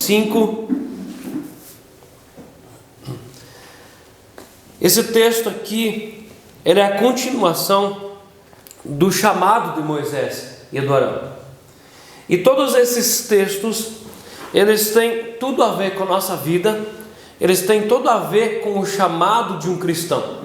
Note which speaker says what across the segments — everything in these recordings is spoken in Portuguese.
Speaker 1: 5. Esse texto aqui, ele é a continuação do chamado de Moisés e do Arão. E todos esses textos, eles têm tudo a ver com a nossa vida, eles têm tudo a ver com o chamado de um cristão.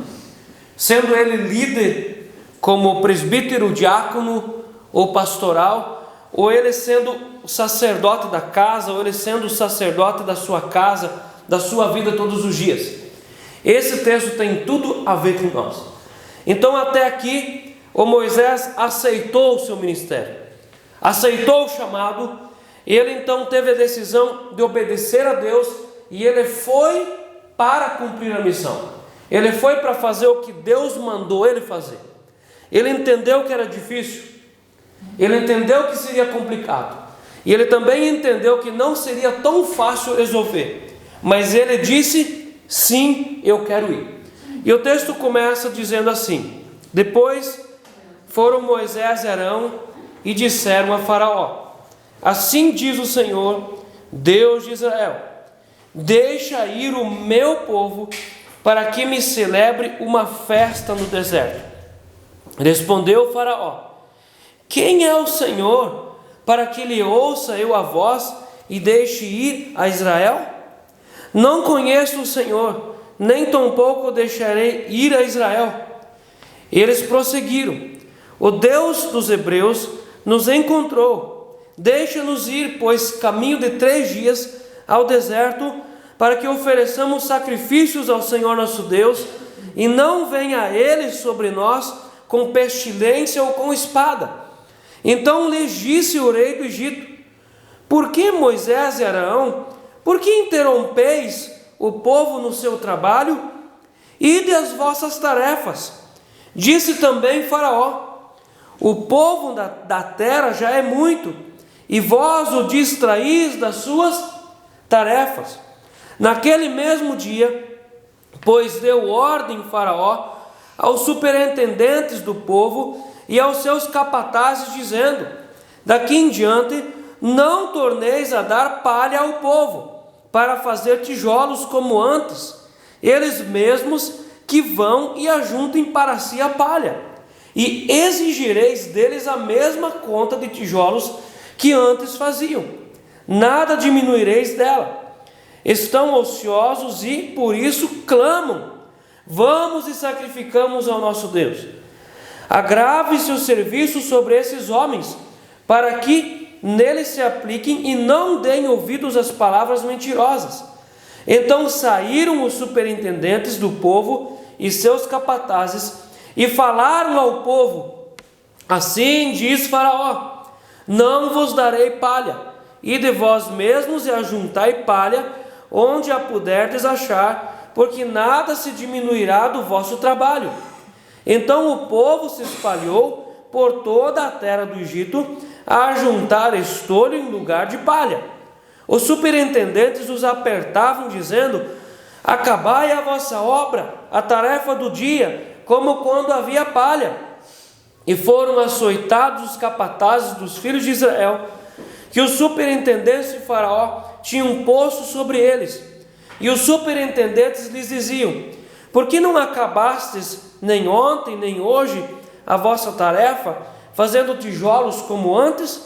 Speaker 1: Sendo ele líder como presbítero, diácono ou pastoral, ou ele sendo o sacerdote da casa, ou ele sendo o sacerdote da sua casa, da sua vida todos os dias. Esse texto tem tudo a ver com nós. Então até aqui, o Moisés aceitou o seu ministério, aceitou o chamado, e ele então teve a decisão de obedecer a Deus, e ele foi para cumprir a missão. Ele foi para fazer o que Deus mandou ele fazer. Ele entendeu que era difícil, ele entendeu que seria complicado, e ele também entendeu que não seria tão fácil resolver, mas ele disse: sim, eu quero ir. E o texto começa dizendo assim: depois foram Moisés e Arão e disseram a Faraó: assim diz o Senhor, Deus de Israel, deixa ir o meu povo para que me celebre uma festa no deserto. Respondeu o Faraó: quem é o Senhor para que lhe ouça eu a voz e deixe ir a Israel? Não conheço o Senhor, nem tampouco deixarei ir a Israel. Eles prosseguiram: o Deus dos hebreus nos encontrou, deixa-nos ir, pois caminho de 3 dias ao deserto, para que ofereçamos sacrifícios ao Senhor nosso Deus, e não venha ele sobre nós com pestilência ou com espada. Então lhes disse o rei do Egito: por que Moisés e Arão, por que interrompeis o povo no seu trabalho? Ide às vossas tarefas. Disse também Faraó: o povo da terra já é muito, e vós o distraís das suas tarefas. Naquele mesmo dia, pois deu ordem Faraó aos superintendentes do povo e aos seus capatazes, dizendo: daqui em diante não torneis a dar palha ao povo, para fazer tijolos como antes, eles mesmos que vão e ajuntem para si a palha, e exigireis deles a mesma conta de tijolos que antes faziam, nada diminuireis dela. Estão ociosos e por isso clamam: vamos e sacrificamos ao nosso Deus. Agrave-se o serviço sobre esses homens, para que neles se apliquem e não deem ouvidos às palavras mentirosas. Então saíram os superintendentes do povo e seus capatazes e falaram ao povo: assim diz Faraó: não vos darei palha, ide vós mesmos e ajuntai palha onde a puderdes achar, porque nada se diminuirá do vosso trabalho. Então o povo se espalhou por toda a terra do Egito a juntar estolho em lugar de palha. Os superintendentes os apertavam, dizendo: acabai a vossa obra, a tarefa do dia, como quando havia palha. E foram açoitados os capatazes dos filhos de Israel, que os superintendentes de Faraó tinham posto sobre eles. E os superintendentes lhes diziam: por que não acabastes nem ontem nem hoje a vossa tarefa, fazendo tijolos como antes?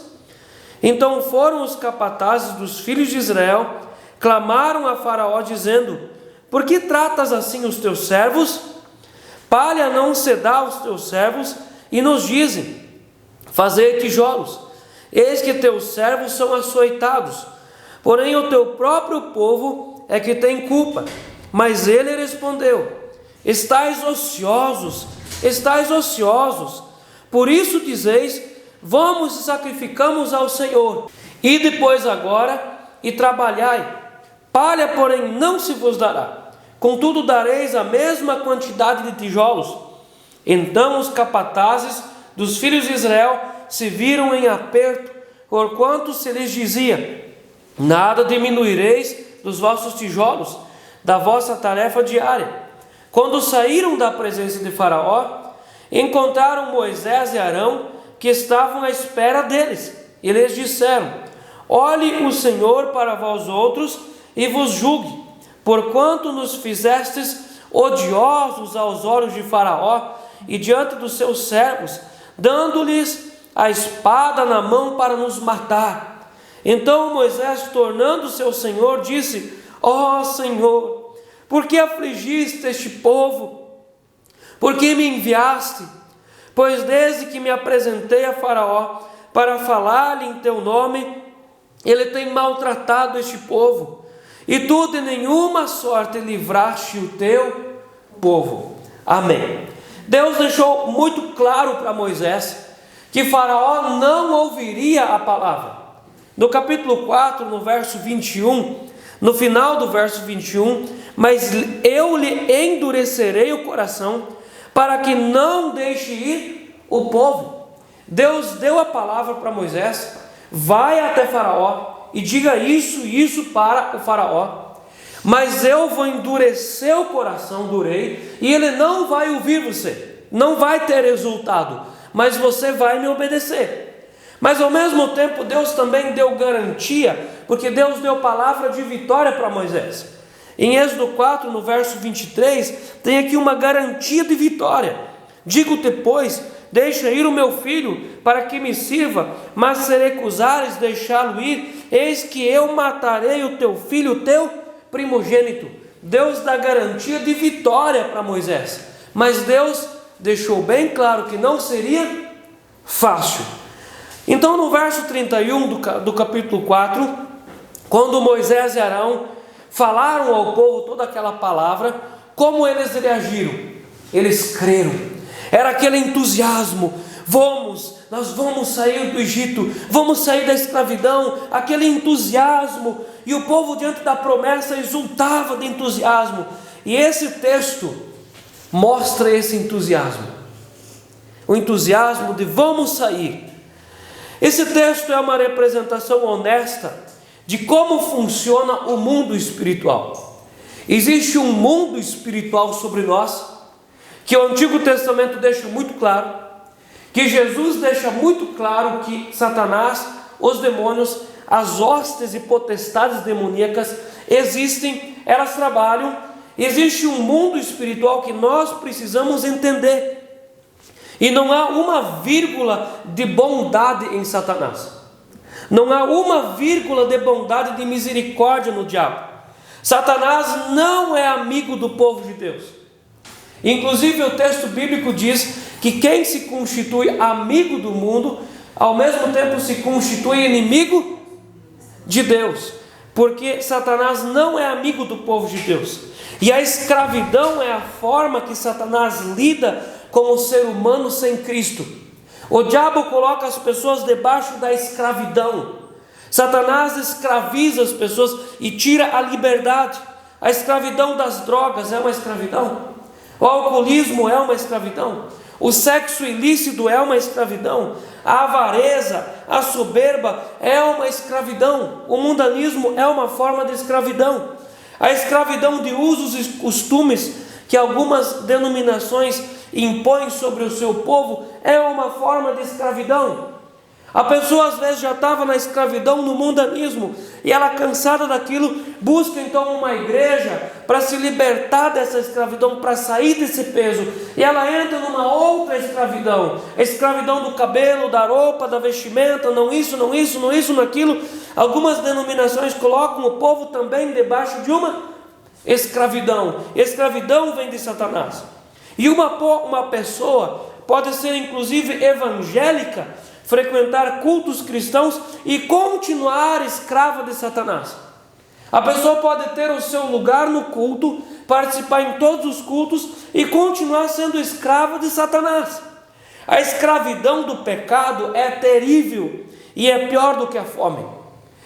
Speaker 1: Então foram os capatazes dos filhos de Israel, clamaram a Faraó, dizendo: por que tratas assim os teus servos? Palha não se dá aos teus servos, e nos dizem: fazei tijolos. Eis que teus servos são açoitados, porém o teu próprio povo é que tem culpa. Mas ele respondeu: estais ociosos, por isso dizeis: vamos e sacrificamos ao Senhor. E depois agora e trabalhai, palha porém não se vos dará, contudo dareis a mesma quantidade de tijolos. Então os capatazes dos filhos de Israel se viram em aperto, porquanto se lhes dizia: nada diminuireis dos vossos tijolos, da vossa tarefa diária. Quando saíram da presença de Faraó, encontraram Moisés e Arão, que estavam à espera deles, e lhes disseram: olhe o Senhor para vós outros e vos julgue, porquanto nos fizestes odiosos aos olhos de Faraó e diante dos seus servos, dando-lhes a espada na mão para nos matar. Então Moisés, tornando-se ao Senhor, disse: ó Senhor, por que afligiste este povo? Por que me enviaste? Pois desde que me apresentei a Faraó para falar-lhe em teu nome, ele tem maltratado este povo, e tu de nenhuma sorte livraste o teu povo. Amém. Deus deixou muito claro para Moisés que Faraó não ouviria a palavra. No capítulo 4, no verso 21, no final do verso 21, mas eu lhe endurecerei o coração para que não deixe ir o povo. Deus deu a palavra para Moisés: vai até Faraó e diga isso e isso para o Faraó, mas eu vou endurecer o coração do rei, e ele não vai ouvir você, não vai ter resultado, mas você vai me obedecer. Mas ao mesmo tempo Deus também deu garantia, porque Deus deu palavra de vitória para Moisés. Em Êxodo 4, no verso 23, tem aqui uma garantia de vitória. Digo-te, pois, deixa ir o meu filho para que me sirva, mas se recusares deixá-lo ir, eis que eu matarei o teu filho, o teu primogênito. Deus dá garantia de vitória para Moisés, mas Deus deixou bem claro que não seria fácil. Então no verso 31 do capítulo 4, quando Moisés e Arão falaram ao povo toda aquela palavra, como eles reagiram? Eles creram. Era aquele entusiasmo: nós vamos sair do Egito, vamos sair da escravidão, aquele entusiasmo, e o povo diante da promessa exultava de entusiasmo. E esse texto mostra esse entusiasmo, o entusiasmo de vamos sair. Esse texto é uma representação honesta de como funciona o mundo espiritual. Existe um mundo espiritual sobre nós, que o Antigo Testamento deixa muito claro, que Jesus deixa muito claro que Satanás, os demônios, as hostes e potestades demoníacas existem, elas trabalham. Existe um mundo espiritual que nós precisamos entender. E não há uma vírgula de bondade em Satanás. Não há uma vírgula de bondade, de misericórdia no diabo. Satanás não é amigo do povo de Deus. Inclusive o texto bíblico diz que quem se constitui amigo do mundo, ao mesmo tempo se constitui inimigo de Deus, porque Satanás não é amigo do povo de Deus. E a escravidão é a forma que Satanás lida com o ser humano sem Cristo. O diabo coloca as pessoas debaixo da escravidão. Satanás escraviza as pessoas e tira a liberdade. A escravidão das drogas é uma escravidão. O alcoolismo é uma escravidão. O sexo ilícito é uma escravidão. A avareza, a soberba é uma escravidão. O mundanismo é uma forma de escravidão. A escravidão de usos e costumes que algumas denominações impõem sobre o seu povo é uma forma de escravidão. A pessoa às vezes já estava na escravidão, no mundanismo, e ela, cansada daquilo, busca então uma igreja para se libertar dessa escravidão, para sair desse peso, e ela entra numa outra escravidão, a escravidão do cabelo, da roupa, da vestimenta, não isso, não isso, não isso, naquilo. Algumas denominações colocam o povo também debaixo de uma escravidão. Escravidão vem de Satanás. E uma pessoa pode ser inclusive evangélica, frequentar cultos cristãos e continuar escrava de Satanás. A pessoa pode ter o seu lugar no culto, participar em todos os cultos e continuar sendo escrava de Satanás. A escravidão do pecado é terrível e é pior do que a fome.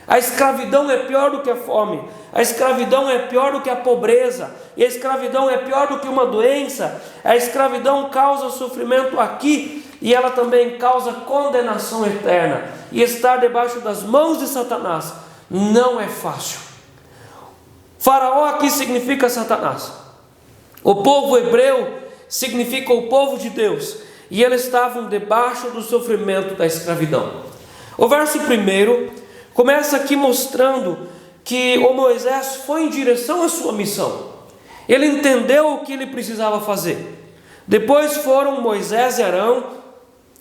Speaker 1: A escravidão é pior do que a fome. A escravidão é pior do que a pobreza. E a escravidão é pior do que uma doença. A escravidão causa sofrimento aqui e ela também causa condenação eterna. E estar debaixo das mãos de Satanás não é fácil. Faraó aqui significa Satanás. O povo hebreu significa o povo de Deus. E eles estavam debaixo do sofrimento da escravidão. O verso 1 começa aqui mostrando que o Moisés foi em direção à sua missão. Ele entendeu o que ele precisava fazer. Depois foram Moisés e Arão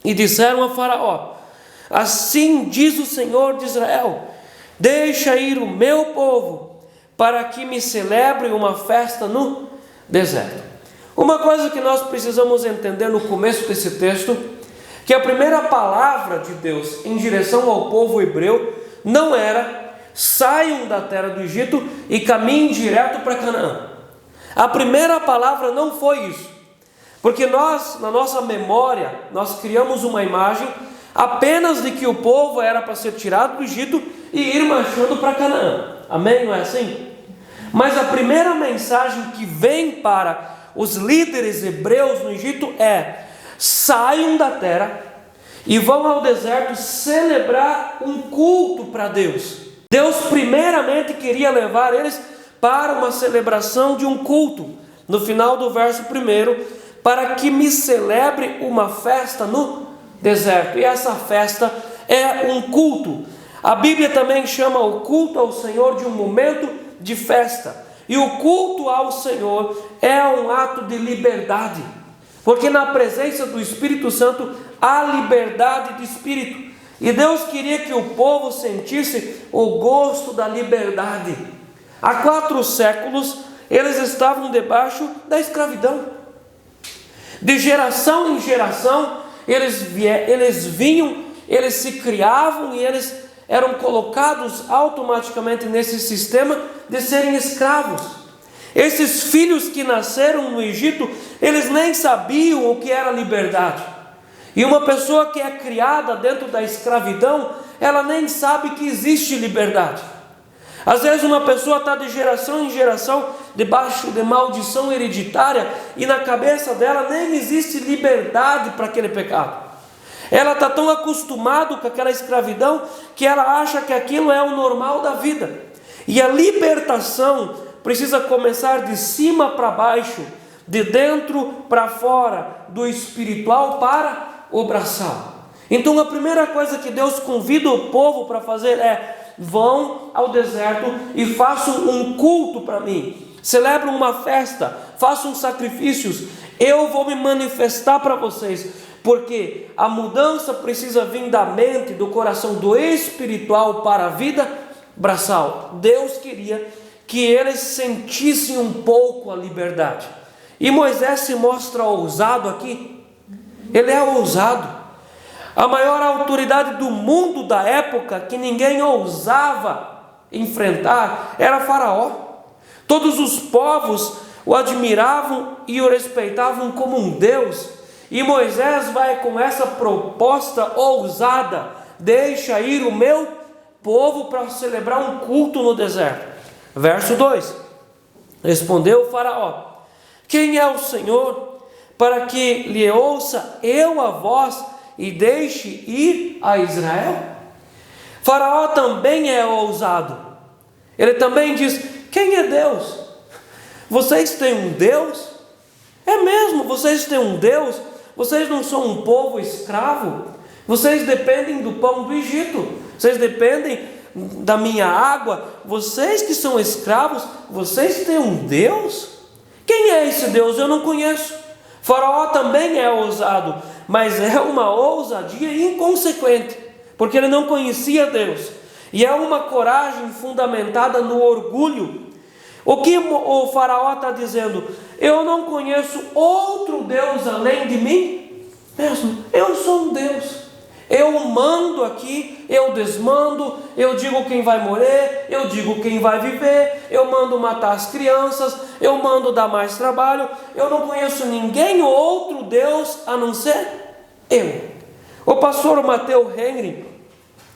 Speaker 1: e disseram a Faraó: assim diz o Senhor de Israel: deixa ir o meu povo, para que me celebre uma festa no deserto. Uma coisa que nós precisamos entender no começo desse texto, que a primeira palavra de Deus em direção ao povo hebreu não era: saiam da terra do Egito e caminhem direto para Canaã. A primeira palavra não foi isso, porque nós, na nossa memória, nós criamos uma imagem apenas de que o povo era para ser tirado do Egito e ir marchando para Canaã. Amém? Não é assim? Mas a primeira mensagem que vem para os líderes hebreus no Egito é: saiam da terra e vão ao deserto celebrar um culto para Deus. Deus primeiramente queria levar eles para uma celebração de um culto. No final do verso 1, para que me celebre uma festa no deserto. E essa festa é um culto. A Bíblia também chama o culto ao Senhor de um momento de festa. E o culto ao Senhor é um ato de liberdade, porque na presença do Espírito Santo há liberdade de espírito. E Deus queria que o povo sentisse o gosto da liberdade. Há 4 séculos eles estavam debaixo da escravidão. De geração em geração eles vinham, eles se criavam e eles eram colocados automaticamente nesse sistema de serem escravos. Esses filhos que nasceram no Egito, eles nem sabiam o que era liberdade. E uma pessoa que é criada dentro da escravidão, ela nem sabe que existe liberdade. Às vezes uma pessoa está de geração em geração debaixo de maldição hereditária e na cabeça dela nem existe liberdade para aquele pecado. Ela está tão acostumada com aquela escravidão que ela acha que aquilo é o normal da vida. E a libertação precisa começar de cima para baixo, de dentro para fora, do espiritual para o braçal. Então a primeira coisa que Deus convida o povo para fazer é: vão ao deserto e façam um culto para mim, celebrem uma festa, façam sacrifícios, eu vou me manifestar para vocês, porque a mudança precisa vir da mente, do coração, do espiritual para a vida braçal. Deus queria que eles sentissem um pouco a liberdade. E Moisés se mostra ousado aqui. Ele é ousado. A maior autoridade do mundo da época, que ninguém ousava enfrentar, era Faraó. Todos os povos o admiravam e o respeitavam como um Deus. E Moisés vai com essa proposta ousada: deixa ir o meu povo para celebrar um culto no deserto. Verso 2: respondeu o Faraó: quem é o Senhor, para que lhe ouça eu a voz e deixe ir a Israel? Faraó também é ousado. Ele também diz: quem é Deus? Vocês têm um Deus? É mesmo, vocês têm um Deus? Vocês não são um povo escravo? Vocês dependem do pão do Egito, vocês dependem da minha água, vocês que são escravos, vocês têm um Deus? Quem é esse Deus? Eu não conheço. Faraó também é ousado, mas é uma ousadia inconsequente, porque ele não conhecia Deus, e é uma coragem fundamentada no orgulho. O que o Faraó está dizendo? Eu não conheço outro Deus além de mim mesmo. Eu sou um Deus. Eu mando aqui, eu desmando, eu digo quem vai morrer, eu digo quem vai viver, eu mando matar as crianças, eu mando dar mais trabalho. Eu não conheço ninguém outro Deus a não ser eu. O pastor Matthew Henry,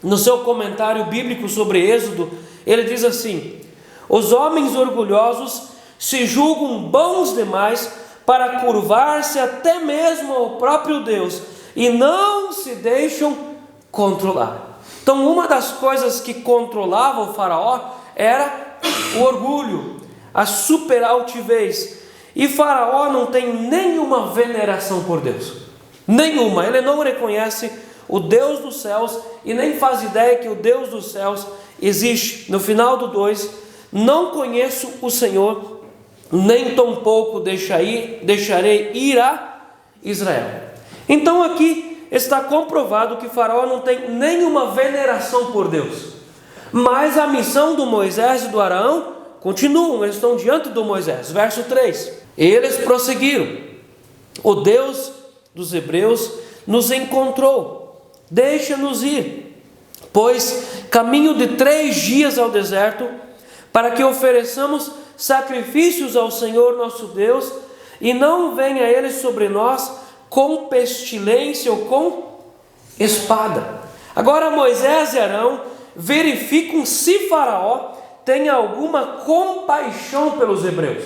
Speaker 1: no seu comentário bíblico sobre Êxodo, ele diz assim: os homens orgulhosos se julgam bons demais para curvar-se até mesmo ao próprio Deus e não se deixam controlar. Então, uma das coisas que controlava o Faraó era o orgulho, a superaltivez. E Faraó não tem nenhuma veneração por Deus, nenhuma. Ele não reconhece o Deus dos céus, e nem faz ideia que o Deus dos céus existe. No final do 2, não conheço o Senhor, nem tampouco deixarei ir a Israel. Então aqui está comprovado que Faraó não tem nenhuma veneração por Deus, mas a missão do Moisés e do Arão continuam, eles estão diante do Moisés. Verso 3, eles prosseguiram: o Deus dos hebreus nos encontrou, deixa-nos ir, pois caminho de 3 dias ao deserto, para que ofereçamos sacrifícios ao Senhor nosso Deus, e não venha ele sobre nós com pestilência ou com espada. Agora Moisés e Arão verificam se Faraó tem alguma compaixão pelos hebreus.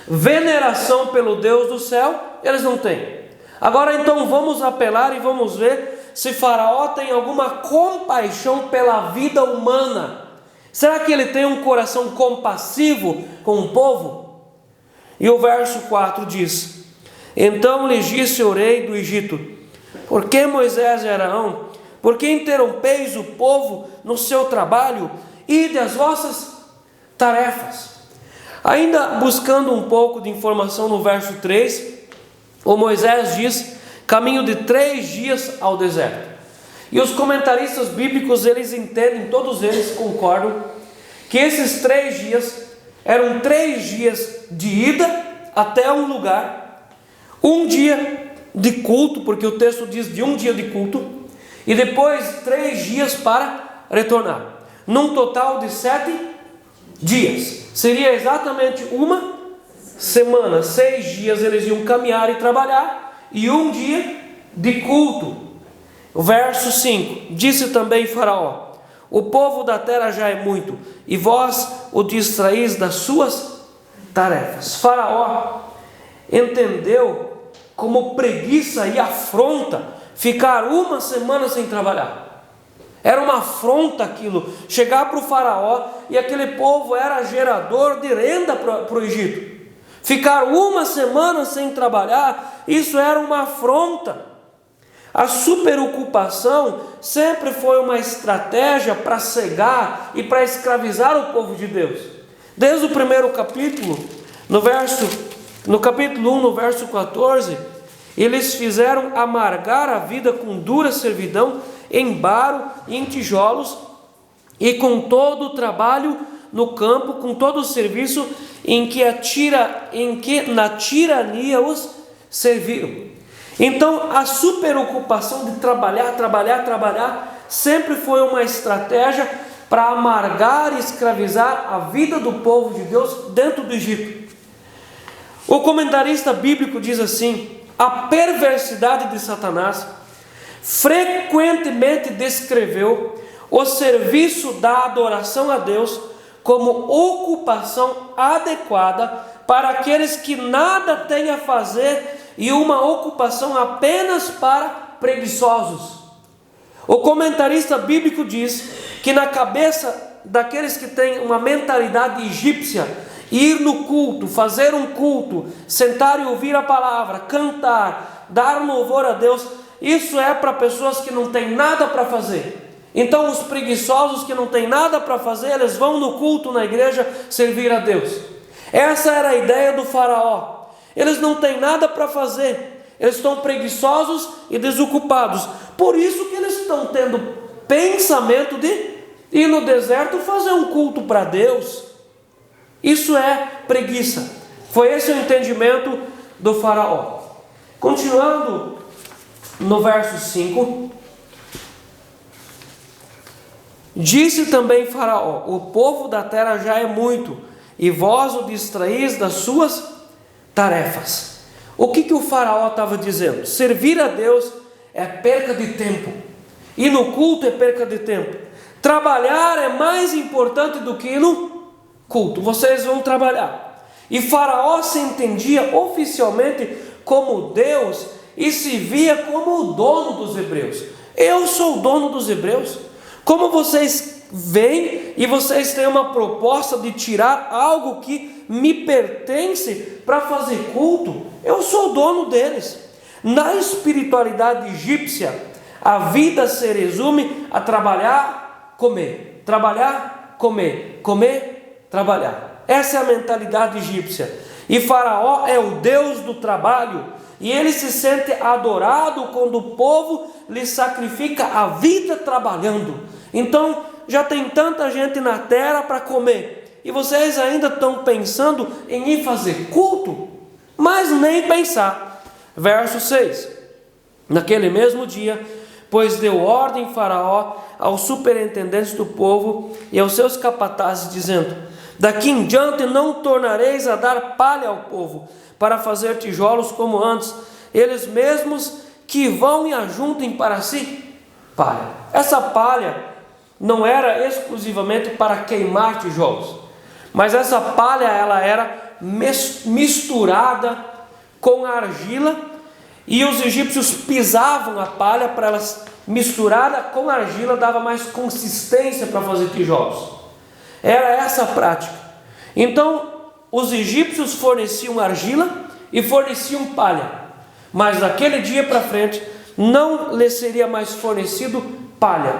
Speaker 1: Veneração pelo Deus do céu, eles não têm. Agora então vamos apelar e vamos ver se Faraó tem alguma compaixão pela vida humana. Será que ele tem um coração compassivo com o povo? E o verso 4 diz: então lhes disse o rei do Egito: por que Moisés e Arão, por que interrompeis o povo no seu trabalho? Ide às vossas tarefas. Ainda buscando um pouco de informação no verso 3, o Moisés diz: caminho de 3 dias ao deserto. E os comentaristas bíblicos, eles entendem, todos eles concordam, que esses 3 dias eram 3 dias de ida até um lugar, um dia de culto, porque o texto diz de um dia de culto, e depois 3 dias para retornar, num total de 7 dias. Seria exatamente uma semana. 6 dias eles iam caminhar e trabalhar, e um dia de culto. O verso 5, disse também Faraó: o povo da terra já é muito, e vós o distraís das suas tarefas. Faraó entendeu como preguiça e afronta ficar uma semana sem trabalhar. Era uma afronta aquilo, chegar para o Faraó, e aquele povo era gerador de renda para o Egito. Ficar uma semana sem trabalhar, isso era uma afronta. A superocupação sempre foi uma estratégia para cegar e para escravizar o povo de Deus. Desde o primeiro capítulo, no capítulo 1, no verso 14, eles fizeram amargar a vida com dura servidão, em baro e em tijolos, e com todo o trabalho no campo, com todo o serviço em que na tirania os serviram. Então a superocupação de trabalhar, sempre foi uma estratégia para amargar e escravizar a vida do povo de Deus dentro do Egito. O comentarista bíblico diz assim: a perversidade de Satanás frequentemente descreveu o serviço da adoração a Deus como ocupação adequada para aqueles que nada têm a fazer, e uma ocupação apenas para preguiçosos. O comentarista bíblico diz que na cabeça daqueles que têm uma mentalidade egípcia, ir no culto, fazer um culto, sentar e ouvir a palavra, cantar, dar louvor a Deus, isso é para pessoas que não têm nada para fazer. Então os preguiçosos que não têm nada para fazer, eles vão no culto, na igreja, servir a Deus. Essa era a ideia do Faraó. Eles não têm nada para fazer, eles estão preguiçosos e desocupados. Por isso que eles estão tendo pensamento de ir no deserto fazer um culto para Deus. Isso é preguiça. Foi esse o entendimento do Faraó. Continuando no verso 5, disse também Faraó: o povo da terra já é muito, e vós o distraís das suas tarefas. O que o Faraó estava dizendo? Servir a Deus é perca de tempo, e no culto é perca de tempo. Trabalhar é mais importante do que ir no culto. Vocês vão trabalhar. E Faraó se entendia oficialmente como Deus e se via como o dono dos hebreus. Eu sou o dono dos hebreus. Como vocês vêm e vocês têm uma proposta de tirar algo que me pertence para fazer culto, eu sou o dono deles. Na espiritualidade egípcia, A vida se resume a trabalhar, comer, trabalhar, comer, comer, trabalhar. Essa é a mentalidade egípcia. E Faraó é o Deus do trabalho, e ele se sente adorado quando o povo lhe sacrifica a vida trabalhando. Então, já tem tanta gente na terra para comer, e vocês ainda estão pensando em ir fazer culto? Mas nem pensar. Verso 6. Naquele mesmo dia, pois deu ordem Faraó aos superintendentes do povo e aos seus capatazes, dizendo: daqui em diante não tornareis a dar palha ao povo, para fazer tijolos como antes, eles mesmos que vão e ajuntem para si palha. Essa palha não era exclusivamente para queimar tijolos, mas essa palha ela era misturada com a argila, e os egípcios pisavam a palha para ela misturada com a argila dava mais consistência para fazer tijolos. Era essa a prática. Então os egípcios forneciam argila e forneciam palha, mas daquele dia para frente não lhes seria mais fornecido palha.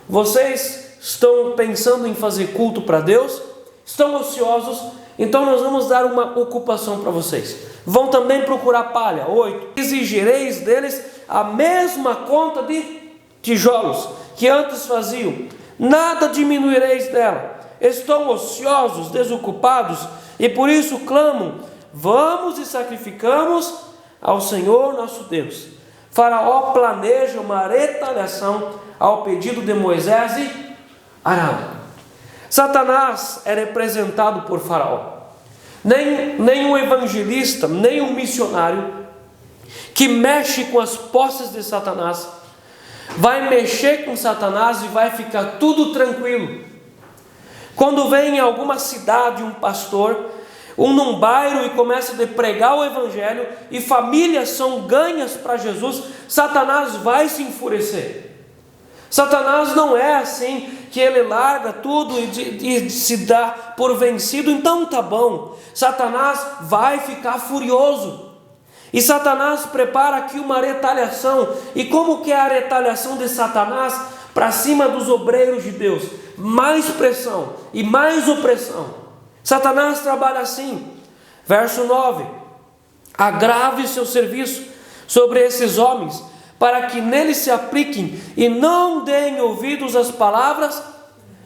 Speaker 1: Vocês estão pensando em fazer culto para Deus? Estão ociosos? Então nós vamos dar uma ocupação para vocês. Vão também procurar palha. 8. Exigireis deles a mesma conta de tijolos que antes faziam, nada diminuireis dela. Estão ociosos, desocupados, e por isso clamam: vamos e sacrificamos ao Senhor nosso Deus. Faraó planeja uma retaliação ao pedido de Moisés e Arão. Satanás é representado por Faraó. Nem um evangelista, nem um missionário que mexe com as posses de Satanás vai mexer com Satanás e vai ficar tudo tranquilo. Quando vem em alguma cidade um pastor, num bairro, e começa a pregar o evangelho, e famílias são ganhas para Jesus, Satanás vai se enfurecer. Satanás não é assim, que ele larga tudo e se dá por vencido. Então tá bom, Satanás vai ficar furioso, e Satanás prepara aqui uma retaliação. E como que é a retaliação de Satanás para cima dos obreiros de Deus? Mais pressão e mais opressão. Satanás trabalha assim. Verso 9: agrave seu serviço sobre esses homens, para que neles se apliquem e não deem ouvidos às palavras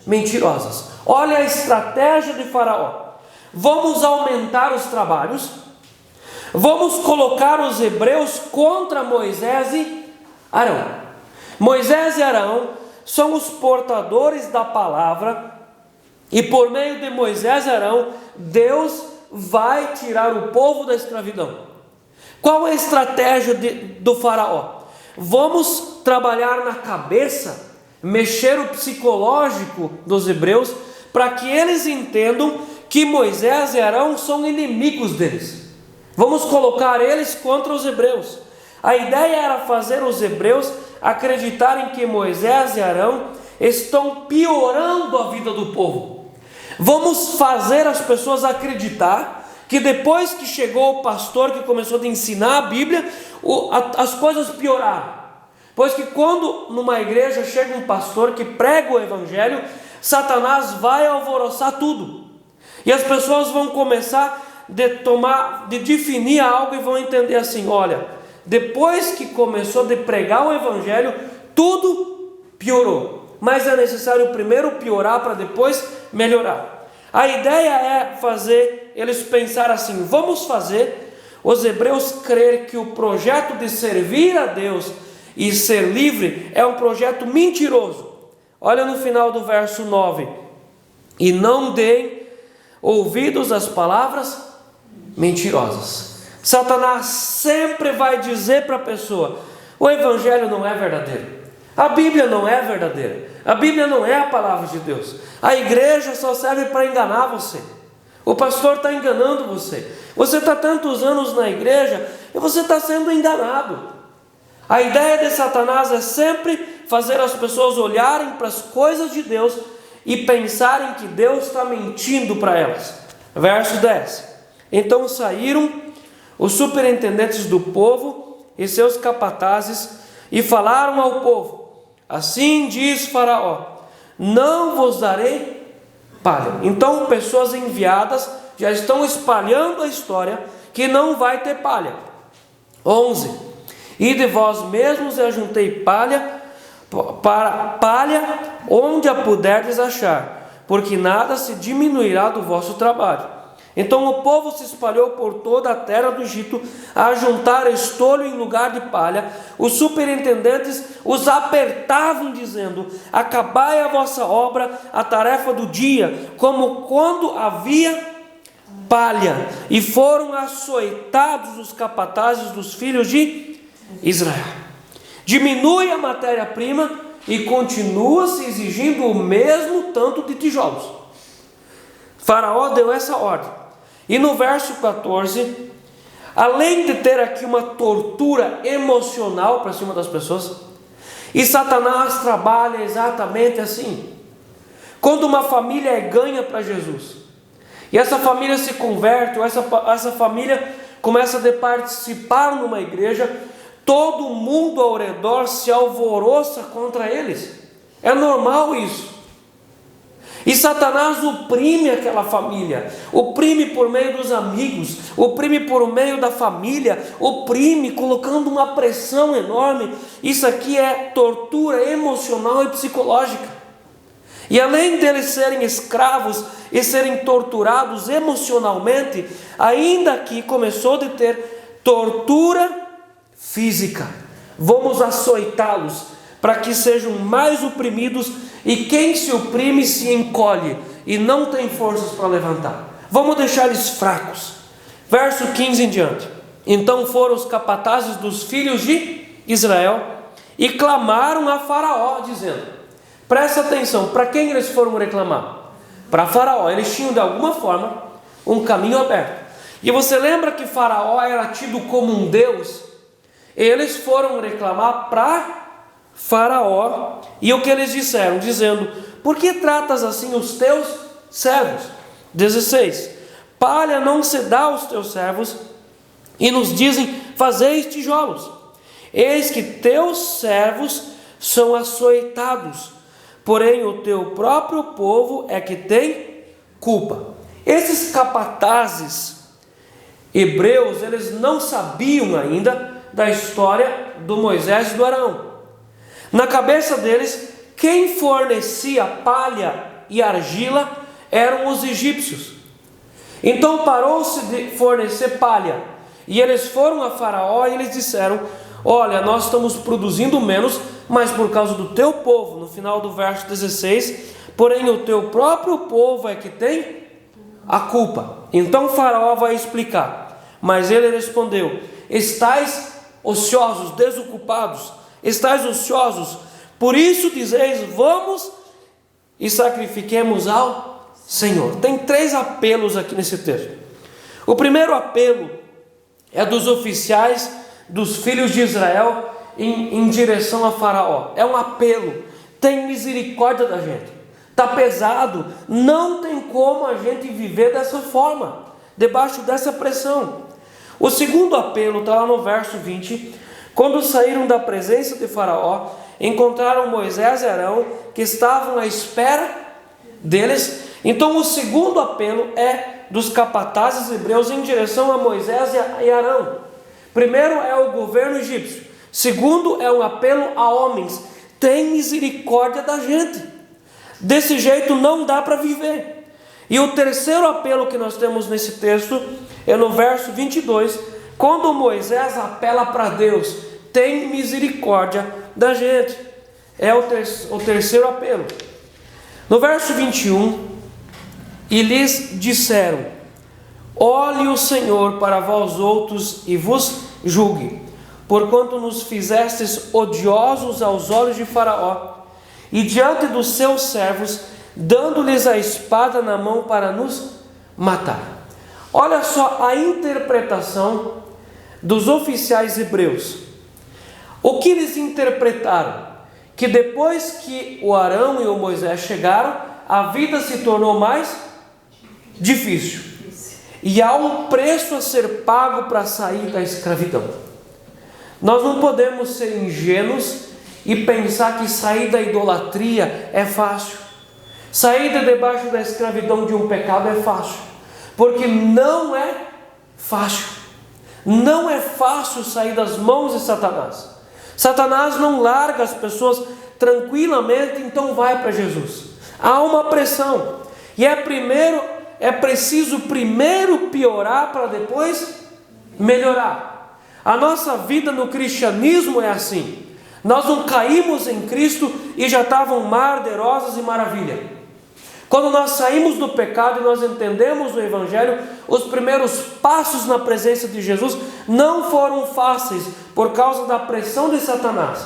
Speaker 1: mentirosas. Olha a estratégia de Faraó: vamos aumentar os trabalhos, vamos colocar os hebreus contra Moisés e Arão. Moisés e Arão são os portadores da palavra, e por meio de Moisés e Arão, Deus vai tirar o povo da escravidão. Qual é a estratégia do Faraó? Vamos trabalhar na cabeça, mexer o psicológico dos hebreus, para que eles entendam que Moisés e Arão são inimigos deles. Vamos colocar eles contra os hebreus. A ideia era fazer os hebreus acreditarem que Moisés e Arão estão piorando a vida do povo. Vamos fazer as pessoas acreditar que depois que chegou o pastor que começou a ensinar a Bíblia, as coisas pioraram. Pois que quando numa igreja chega um pastor que prega o evangelho, Satanás vai alvoroçar tudo, e as pessoas vão começar de definir algo e vão entender assim: olha, depois que começou a pregar o evangelho, tudo piorou, mas é necessário primeiro piorar para depois melhorar. A ideia é fazer eles pensar assim: vamos fazer os hebreus crer que o projeto de servir a Deus e ser livre é um projeto mentiroso. Olha no final do verso 9: e não deem ouvidos às palavras mentirosas. Satanás sempre vai dizer para a pessoa: o evangelho não é verdadeiro, a Bíblia não é verdadeira, a Bíblia não é a palavra de Deus, a igreja só serve para enganar você, o pastor está enganando você, você está tantos anos na igreja e você está sendo enganado. A ideia de Satanás é sempre fazer as pessoas olharem para as coisas de Deus e pensarem que Deus está mentindo para elas. Verso 10: então saíram os superintendentes do povo e seus capatazes e falaram ao povo: assim diz Faraó, não vos darei palha. Então pessoas enviadas já estão espalhando a história que não vai ter palha. 11. E de vós mesmos e ajuntei palha onde a puderdes achar, porque nada se diminuirá do vosso trabalho. Então o povo se espalhou por toda a terra do Egito a juntar estolho em lugar de palha. Os superintendentes os apertavam, dizendo: acabai a vossa obra, a tarefa do dia, como quando havia palha. E foram açoitados os capatazes dos filhos de Israel. Diminui a matéria-prima e continua se exigindo o mesmo tanto de tijolos. Faraó deu essa ordem. E no verso 14, além de ter aqui uma tortura emocional para cima das pessoas, e Satanás trabalha exatamente assim. Quando uma família é ganha para Jesus, e essa família se converte, ou essa família começa a participar numa igreja, todo mundo ao redor se alvoroça contra eles. É normal isso. E Satanás oprime aquela família, oprime por meio dos amigos, oprime por meio da família, oprime colocando uma pressão enorme. Isso aqui é tortura emocional e psicológica. E além deles serem escravos e serem torturados emocionalmente, ainda aqui começou a ter tortura física. Vamos açoitá-los para que sejam mais oprimidos, e quem se oprime se encolhe e não tem forças para levantar. Vamos deixar eles fracos. Verso 15 em diante. Então foram os capatazes dos filhos de Israel e clamaram a Faraó, dizendo: presta atenção, para quem eles foram reclamar? Para Faraó. Eles tinham de alguma forma um caminho aberto. E você lembra que Faraó era tido como um deus? Eles foram reclamar para Faraó, e o que eles disseram? Dizendo: por que tratas assim os teus servos? 16. Palha não se dá aos teus servos, e nos dizem: fazeis tijolos. Eis que teus servos são açoitados, porém o teu próprio povo é que tem culpa. Esses capatazes hebreus, eles não sabiam ainda da história do Moisés e do Arão. Na cabeça deles, quem fornecia palha e argila eram os egípcios. Então parou-se de fornecer palha, e eles foram a Faraó e eles disseram: olha, nós estamos produzindo menos, mas por causa do teu povo. No final do verso 16, porém o teu próprio povo é que tem a culpa. Então Faraó vai explicar, mas ele respondeu: estais ociosos, desocupados, estais ociosos, por isso dizeis: vamos e sacrifiquemos ao Senhor. Tem 3 apelos aqui nesse texto. O primeiro apelo é dos oficiais dos filhos de Israel em direção a Faraó. É um apelo: tem misericórdia da gente, está pesado, não tem como a gente viver dessa forma, debaixo dessa pressão. O segundo apelo está lá no verso 20. Quando saíram da presença de Faraó, encontraram Moisés e Arão, que estavam à espera deles. Então o segundo apelo é dos capatazes hebreus em direção a Moisés e Arão. Primeiro é o governo egípcio. Segundo é um apelo a homens: tem misericórdia da gente, desse jeito não dá para viver. E o terceiro apelo que nós temos nesse texto é no verso 22, quando Moisés apela para Deus: tem misericórdia da gente. É o terceiro apelo. No verso 21, e lhes disseram: olhe o Senhor para vós outros e vos julgue, porquanto nos fizestes odiosos aos olhos de Faraó e diante dos seus servos, dando-lhes a espada na mão para nos matar. Olha só a interpretação dos oficiais hebreus. O que eles interpretaram? Que depois que o Arão e o Moisés chegaram, a vida se tornou mais difícil. E há um preço a ser pago para sair da escravidão. Nós não podemos ser ingênuos e pensar que sair da idolatria é fácil. Sair de debaixo da escravidão de um pecado é fácil, porque não é fácil. Não é fácil sair das mãos de Satanás. Satanás não larga as pessoas tranquilamente, então vai para Jesus. Há uma pressão, e é preciso primeiro piorar para depois melhorar. A nossa vida no cristianismo é assim. Nós não caímos em Cristo e já estavam mar de rosas e maravilha. Quando nós saímos do pecado e nós entendemos o Evangelho, os primeiros passos na presença de Jesus não foram fáceis por causa da pressão de Satanás.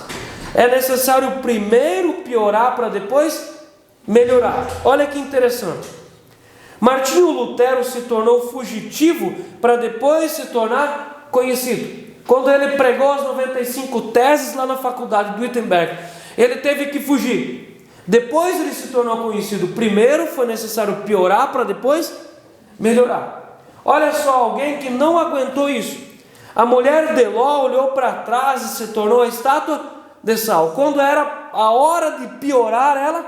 Speaker 1: É necessário primeiro piorar para depois melhorar. Olha que interessante. Martinho Lutero se tornou fugitivo para depois se tornar conhecido. Quando ele pregou as 95 teses lá na faculdade de Wittenberg, ele teve que fugir. Depois ele se tornou conhecido. Primeiro foi necessário piorar para depois melhorar. Olha só, alguém que não aguentou isso. A mulher de Ló olhou para trás e se tornou a estátua de sal. Quando era a hora de piorar, ela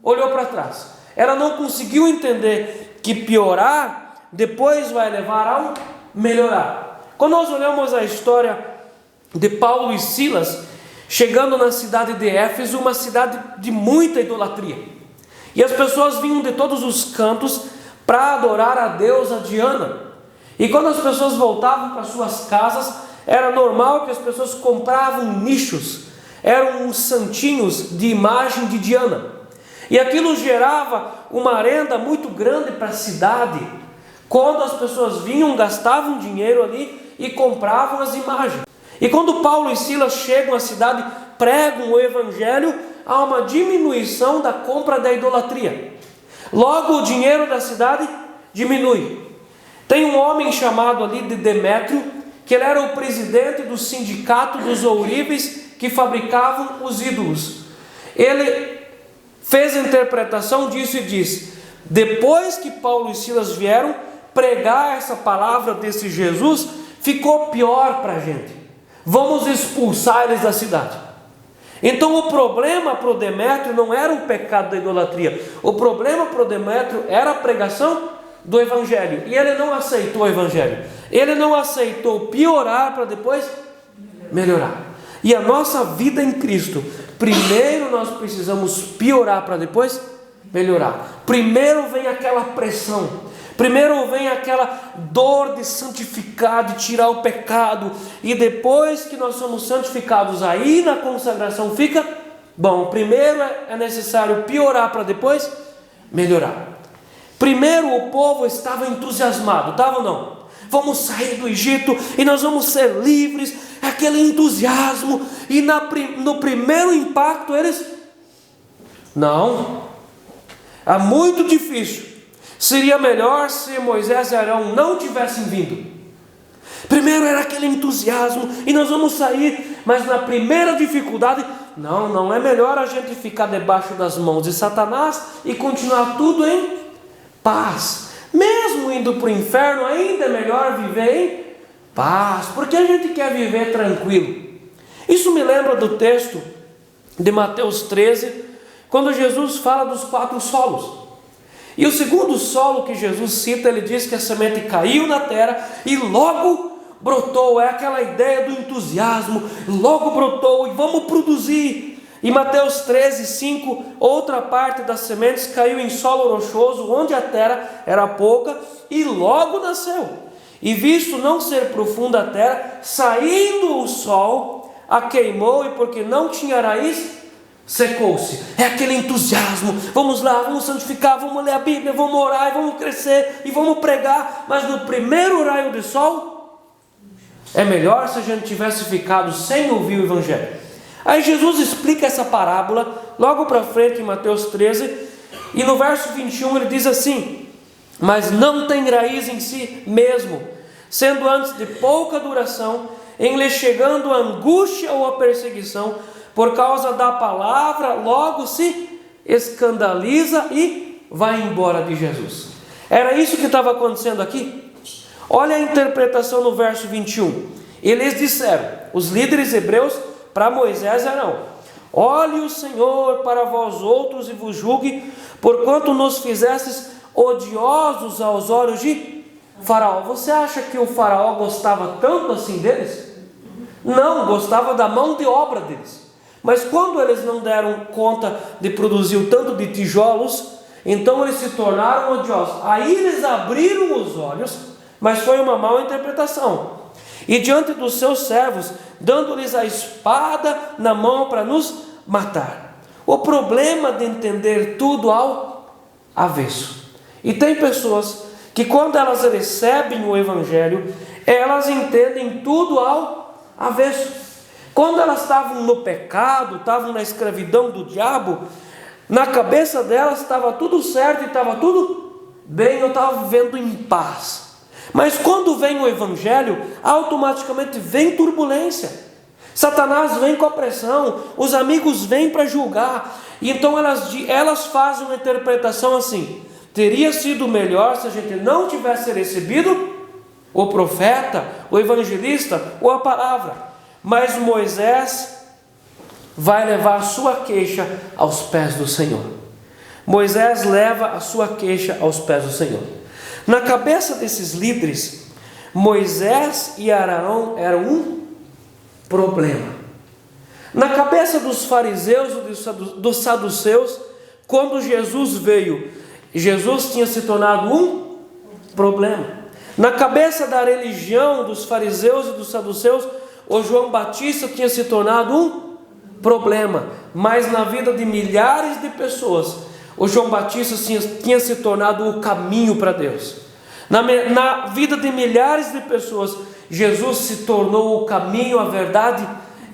Speaker 1: olhou para trás. Ela não conseguiu entender que piorar depois vai levar a melhorar. Quando nós olhamos a história de Paulo e Silas, chegando na cidade de Éfeso, uma cidade de muita idolatria, e as pessoas vinham de todos os cantos para adorar a deusa Diana, e quando as pessoas voltavam para suas casas, era normal que as pessoas compravam nichos, eram santinhos de imagem de Diana, e aquilo gerava uma renda muito grande para a cidade. Quando as pessoas vinham, gastavam dinheiro ali e compravam as imagens. E quando Paulo e Silas chegam à cidade, pregam o Evangelho, há uma diminuição da compra da idolatria. Logo o dinheiro da cidade diminui. Tem um homem chamado ali de Demétrio, que ele era o presidente do sindicato dos ouríveis que fabricavam os ídolos. Ele fez a interpretação disso e disse: depois que Paulo e Silas vieram pregar essa palavra desse Jesus, ficou pior para a gente. Vamos expulsar eles da cidade. Então o problema para o Demétrio não era o pecado da idolatria. O problema para o Demétrio era a pregação do Evangelho. E ele não aceitou o Evangelho. Ele não aceitou piorar para depois melhorar. E a nossa vida em Cristo, primeiro nós precisamos piorar para depois melhorar. Primeiro vem aquela pressão. Primeiro vem aquela dor de santificar, de tirar o pecado. E depois que nós somos santificados, aí na consagração fica bom. Primeiro é necessário piorar para depois melhorar. Primeiro o povo estava entusiasmado, estava ou não? Vamos sair do Egito e nós vamos ser livres. Aquele entusiasmo. E no primeiro impacto eles... Não. É muito difícil. Seria melhor se Moisés e Arão não tivessem vindo. Primeiro era aquele entusiasmo, e nós vamos sair, mas na primeira dificuldade, não é melhor a gente ficar debaixo das mãos de Satanás e continuar tudo em paz. Mesmo indo para o inferno, ainda é melhor viver em paz, porque a gente quer viver tranquilo. Isso me lembra do texto de Mateus 13, quando Jesus fala dos 4 solos. E o segundo solo que Jesus cita, ele diz que a semente caiu na terra e logo brotou. É aquela ideia do entusiasmo, logo brotou e vamos produzir. Em Mateus 13, 5, outra parte das sementes caiu em solo rochoso, onde a terra era pouca, e logo nasceu. E visto não ser profunda a terra, saindo o sol, a queimou, e porque não tinha raiz, secou-se. É aquele entusiasmo, vamos lá, vamos santificar, vamos ler a Bíblia, vamos orar, e vamos crescer, e vamos pregar, mas no primeiro raio de sol, é melhor se a gente tivesse ficado sem ouvir o Evangelho. Aí Jesus explica essa parábola, logo para frente em Mateus 13, e no verso 21 ele diz assim: mas não tem raiz em si mesmo, sendo antes de pouca duração, em lhe chegando a angústia ou a perseguição, por causa da palavra, logo se escandaliza e vai embora de Jesus. Era isso que estava acontecendo aqui? Olha a interpretação no verso 21. Eles disseram: os líderes hebreus para Moisés e Arão: olhe o Senhor para vós outros e vos julgue, porquanto nos fizestes odiosos aos olhos de Faraó. Você acha que o Faraó gostava tanto assim deles? Não, gostava da mão de obra deles. Mas quando eles não deram conta de produzir o tanto de tijolos, então eles se tornaram odiosos. Aí eles abriram os olhos, mas foi uma má interpretação. E diante dos seus servos, dando-lhes a espada na mão para nos matar. O problema de entender tudo ao avesso. E tem pessoas que quando elas recebem o Evangelho, elas entendem tudo ao avesso. Quando elas estavam no pecado, estavam na escravidão do diabo, na cabeça delas estava tudo certo e estava tudo bem, eu estava vivendo em paz. Mas quando vem o Evangelho, automaticamente vem turbulência. Satanás vem com a pressão, os amigos vêm para julgar. E então elas fazem uma interpretação assim: teria sido melhor se a gente não tivesse recebido o profeta, o evangelista ou a palavra. Mas Moisés vai levar a sua queixa aos pés do Senhor. Moisés leva a sua queixa aos pés do Senhor. Na cabeça desses líderes, Moisés e Arão eram um problema. Na cabeça dos fariseus e dos saduceus, quando Jesus veio, Jesus tinha se tornado um problema. Na cabeça da religião dos fariseus e dos saduceus, o João Batista tinha se tornado um problema. Mas na vida de milhares de pessoas, o João Batista tinha se tornado o caminho para Deus. Na vida de milhares de pessoas, Jesus se tornou o caminho, a verdade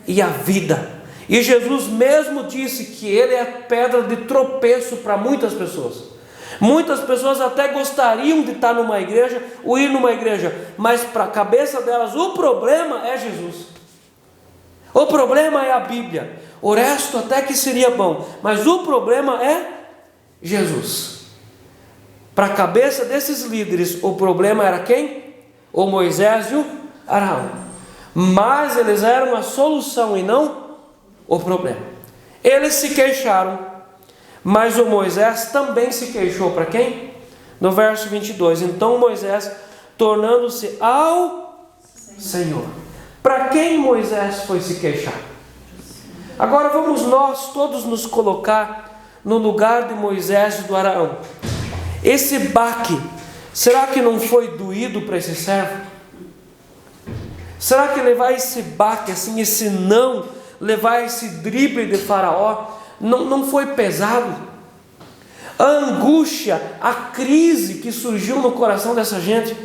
Speaker 1: e a vida. E Jesus mesmo disse que Ele é pedra de tropeço para muitas pessoas. Muitas pessoas até gostariam de estar numa igreja ou ir numa igreja, mas para a cabeça delas o problema é Jesus. O problema é a Bíblia. O resto até que seria bom, mas o problema é Jesus. Para a cabeça desses líderes, o problema era quem? O Moisés e o Arão. Mas eles eram a solução e não o problema. Eles se queixaram, mas o Moisés também se queixou para quem? No verso 22. Então Moisés, tornando-se ao Senhor. Para quem Moisés foi se queixar? Agora vamos nós todos nos colocar no lugar de Moisés e do Arão. Esse baque, será que não foi doído para esse servo? Será que levar esse baque, assim, esse não, levar esse drible de Faraó, não foi pesado? A angústia, a crise que surgiu no coração dessa gente.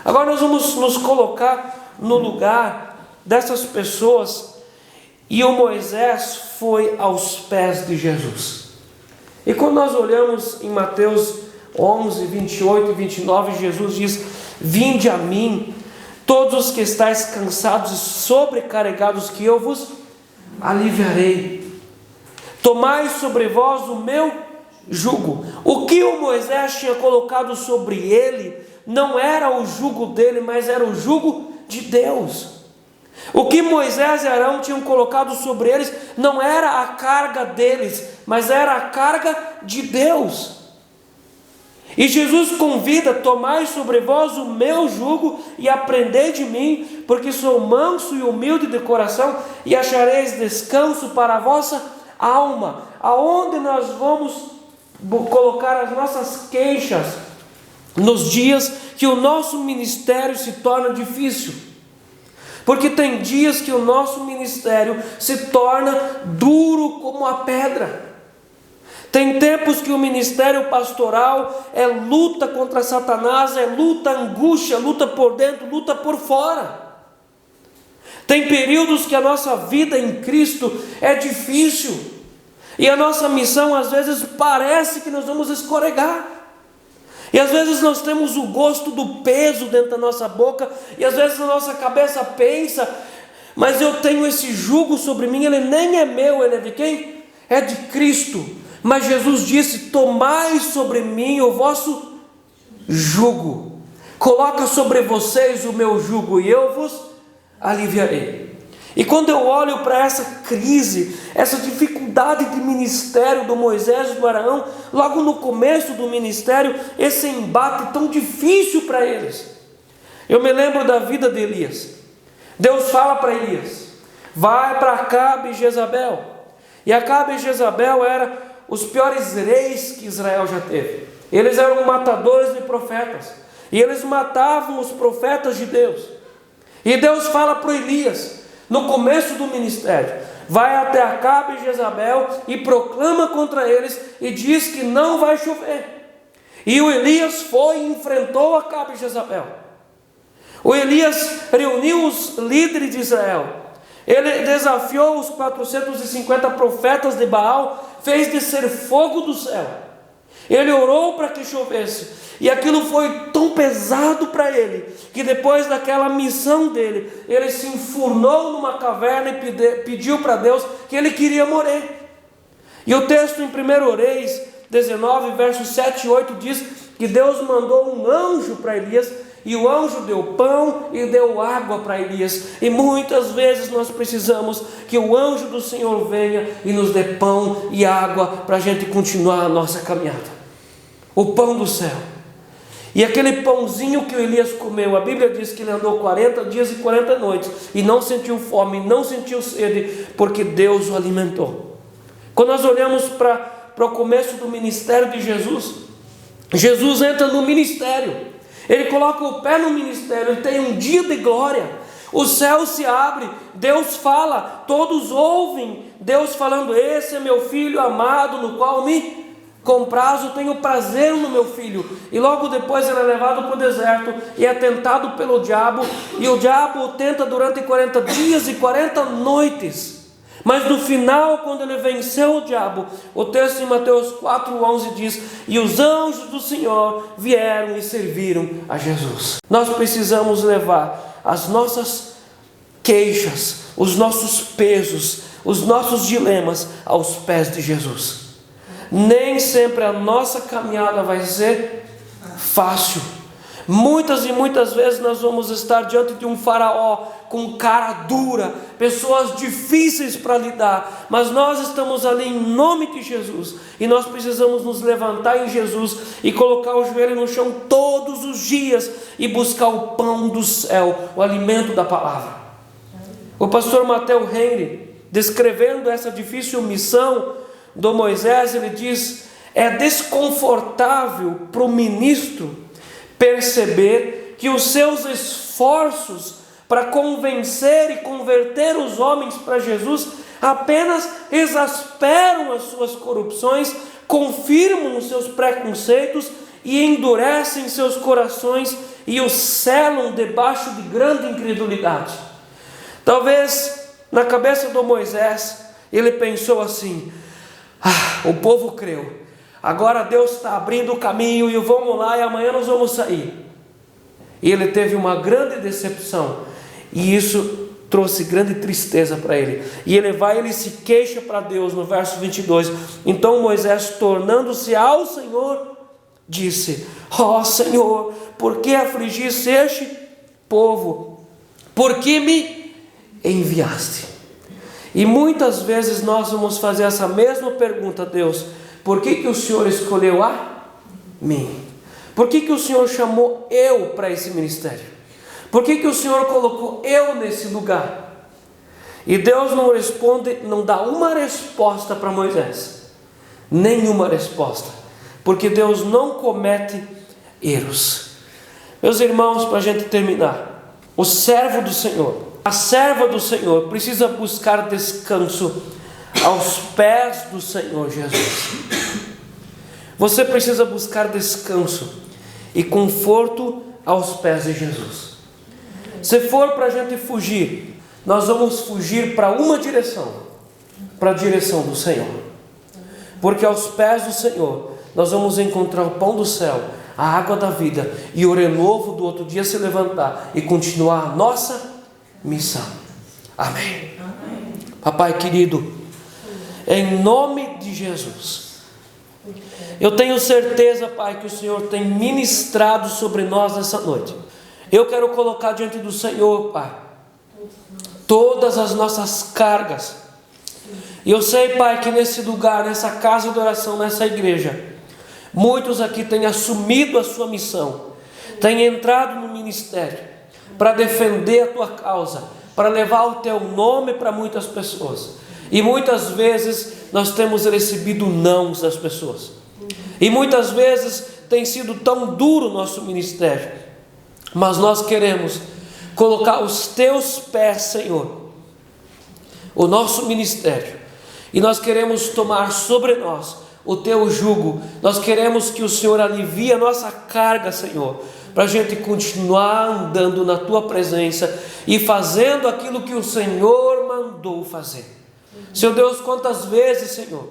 Speaker 1: Agora nós vamos nos colocar no lugar dessas pessoas. E o Moisés foi aos pés de Jesus. E quando nós olhamos em Mateus 11, 28 e 29, Jesus diz: vinde a mim, todos os que estáis cansados e sobrecarregados, que eu vos aliviarei. Tomai sobre vós o meu jugo. O que o Moisés tinha colocado sobre ele não era o jugo dele, mas era o jugo de Deus. O que Moisés e Arão tinham colocado sobre eles não era a carga deles, mas era a carga de Deus. E Jesus convida: tomai sobre vós o meu jugo e aprendei de mim, porque sou manso e humilde de coração, e achareis descanso para a vossa alma. Aonde nós vamos colocar as nossas queixas nos dias que o nosso ministério se torna difícil? Porque tem dias que o nosso ministério se torna duro como a pedra. Tem tempos que o ministério pastoral é luta contra Satanás, é luta, angústia, luta por dentro, luta por fora. Tem períodos que a nossa vida em Cristo é difícil. E a nossa missão às vezes parece que nós vamos escorregar. E às vezes nós temos o gosto do peso dentro da nossa boca, e às vezes a nossa cabeça pensa: mas eu tenho esse jugo sobre mim, ele nem é meu, ele é de quem? É de Cristo. Mas Jesus disse: tomai sobre mim o vosso jugo, coloca sobre vocês o meu jugo e eu vos aliviarei. E quando eu olho para essa crise, essa dificuldade de ministério do Moisés e do Arão, logo no começo do ministério, esse embate tão difícil para eles, eu me lembro da vida de Elias. Deus fala para Elias: vai para Acabe e Jezabel. E Acabe e Jezabel eram os piores reis que Israel já teve. Eles eram matadores de profetas, e eles matavam os profetas de Deus. E Deus fala para Elias, no começo do ministério: vai até Acabe e Jezabel e proclama contra eles e diz que não vai chover. E o Elias foi e enfrentou Acabe e Jezabel. O Elias reuniu os líderes de Israel. Ele desafiou os 450 profetas de Baal, fez descer fogo do céu. Ele orou para que chovesse. E aquilo foi tão pesado para ele, que depois daquela missão dele, ele se enfurnou numa caverna e pediu para Deus que ele queria morrer. E o texto em 1 Reis 19, versos 7 e 8 diz que Deus mandou um anjo para Elias, e o anjo deu pão e deu água para Elias. E muitas vezes nós precisamos que o anjo do Senhor venha e nos dê pão e água para a gente continuar a nossa caminhada. O pão do céu. E aquele pãozinho que o Elias comeu, a Bíblia diz que ele andou 40 dias e 40 noites e não sentiu fome, não sentiu sede, porque Deus o alimentou. Quando nós olhamos para o começo do ministério de Jesus, Jesus entra no ministério, ele coloca o pé no ministério, ele tem um dia de glória, o céu se abre, Deus fala, todos ouvem Deus falando: esse é meu filho amado, no qual me comprazo, tenho prazer no meu filho. E logo depois ele é levado para o deserto e é tentado pelo diabo, e o diabo o tenta durante 40 dias e 40 noites. Mas no final, quando ele venceu o diabo, o texto em Mateus 4,11 diz: e os anjos do Senhor vieram e serviram a Jesus. Nós precisamos levar as nossas queixas, os nossos pesos, os nossos dilemas aos pés de Jesus. Nem sempre a nossa caminhada vai ser fácil. Muitas e muitas vezes nós vamos estar diante de um faraó com cara dura, pessoas difíceis para lidar, mas nós estamos ali em nome de Jesus, e nós precisamos nos levantar em Jesus e colocar o joelho no chão todos os dias e buscar o pão do céu, o alimento da palavra. O pastor Matthew Henry, descrevendo essa difícil missão do Moisés, ele diz: é desconfortável para o ministro perceber que os seus esforços para convencer e converter os homens para Jesus apenas exasperam as suas corrupções, confirmam os seus preconceitos e endurecem seus corações e os selam debaixo de grande incredulidade. Talvez na cabeça do Moisés ele pensou assim: o povo creu, agora Deus está abrindo o caminho e vamos lá, e amanhã nós vamos sair. E ele teve uma grande decepção, e isso trouxe grande tristeza para ele. E ele se queixa para Deus no verso 22. Então Moisés, tornando-se ao Senhor, disse: ó Senhor, por que afligiste este povo? Por que me enviaste? E muitas vezes nós vamos fazer essa mesma pergunta a Deus: por que o Senhor escolheu a mim? Por que o Senhor chamou eu para esse ministério? Por que o Senhor colocou eu nesse lugar? E Deus não responde, não dá uma resposta para Moisés. Nenhuma resposta. Porque Deus não comete erros. Meus irmãos, para a gente terminar, o servo do Senhor, a serva do Senhor precisa buscar descanso aos pés do Senhor Jesus. Você precisa buscar descanso e conforto aos pés de Jesus. Se for para a gente fugir, nós vamos fugir para uma direção, para a direção do Senhor. Porque aos pés do Senhor nós vamos encontrar o pão do céu, a água da vida, e o renovo do outro dia se levantar e continuar a nossa missão. Amém. Amém. Papai querido, em nome de Jesus, eu tenho certeza, Pai, que o Senhor tem ministrado sobre nós nessa noite. Eu quero colocar diante do Senhor, Pai, todas as nossas cargas. E eu sei, Pai, que nesse lugar, nessa casa de oração, nessa igreja, muitos aqui têm assumido a sua missão, têm entrado no ministério para defender a tua causa, para levar o teu nome para muitas pessoas. E muitas vezes nós temos recebido nãos das pessoas. E muitas vezes tem sido tão duro o nosso ministério. Mas nós queremos colocar os teus pés, Senhor, o nosso ministério. E nós queremos tomar sobre nós o teu jugo. Nós queremos que o Senhor alivie a nossa carga, Senhor, para a gente continuar andando na tua presença e fazendo aquilo que o Senhor mandou fazer. Senhor Deus, quantas vezes, Senhor,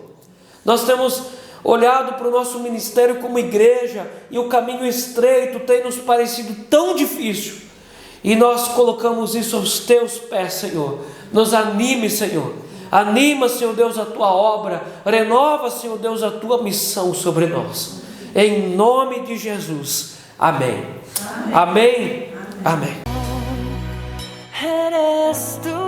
Speaker 1: nós temos olhado para o nosso ministério como igreja e o caminho estreito tem nos parecido tão difícil, e nós colocamos isso aos teus pés, Senhor. Nos anime, Senhor. Anima, Senhor Deus, a tua obra. Renova, Senhor Deus, a tua missão sobre nós. Em nome de Jesus. Amém. Amém. Amém. Amém.